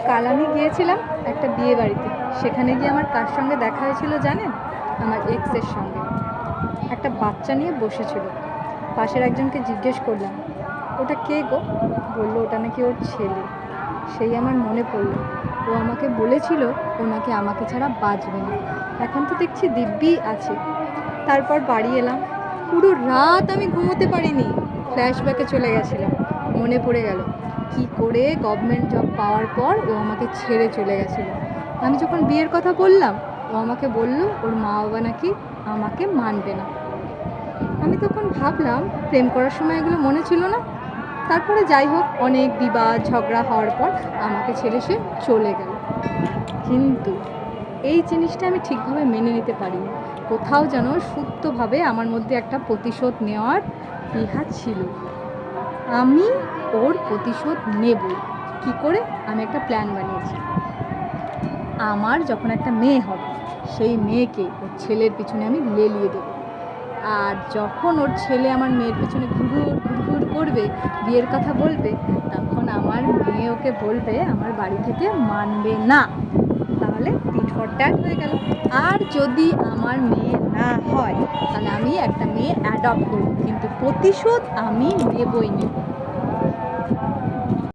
কাল আমি গিয়েছিলাম একটা বিয়ে বাড়িতে। সেখানে গিয়ে আমার কার সঙ্গে দেখা হয়েছিল জানেন? আমার এক্সের সঙ্গে। একটা বাচ্চা নিয়ে বসেছিল। পাশের একজনকে জিজ্ঞেস করলাম, ওটা কে গো? বললো ওটা নাকি ওর ছেলে। সেই আমার মনে পড়লো, ও আমাকে বলেছিল ও নাকি আমাকে ছাড়া বাঁচবে না। এখন তো দেখছি দিব্যি আছে। তারপর বাড়ি এলাম, পুরো রাত আমি ঘুমোতে পারিনি। ফ্ল্যাশব্যাকে চলে গেছিলাম। মনে পড়ে গেল কি করে গভর্নমেন্ট জব পাওয়ার পর ও আমাকে ছেড়ে চলে গেছিলো। আমি যখন বিয়ের কথা বললাম, ও আমাকে বলল ওর মা বাবা নাকি আমাকে মানবে না। আমি তখন ভাবলাম প্রেম করার সময় এগুলো মনে ছিল না। তারপরে যাই হোক, অনেক বিবাদ ঝগড়া হওয়ার পর আমাকে ছেড়ে সে চলে গেল। কিন্তু এই জিনিসটা আমি ঠিকভাবে মেনে নিতে পারিনি। কোথাও যেন সুপ্তভাবে আমার মধ্যে একটা প্রতিশোধ নেওয়ার ইহা ছিল। আমি ওর প্রতিশোধ নেব। কি করে? আমি একটা প্ল্যান বানিয়েছি। আমার যখন একটা মেয়ে হবে, সেই মেয়েকে ওর ছেলের পিছনে আমি লেলিয়ে দেবো। আর যখন ওর ছেলে আমার মেয়ের পিছনে ঘুরঘুর ঘুরঘুর করবে, বিয়ের কথা বলবে, তখন আমার মেয়ে ওকে বলবে আমার বাড়ি থেকে মানবে না। তাহলে টিট ফর ট্যাট হয়ে গেল। আর যদি আমার মেয়ে না হয়, তাহলে আমি একটা মেয়ে অ্যাডপ্ট করব, কিন্তু প্রতিশোধ আমি নেবই নেব।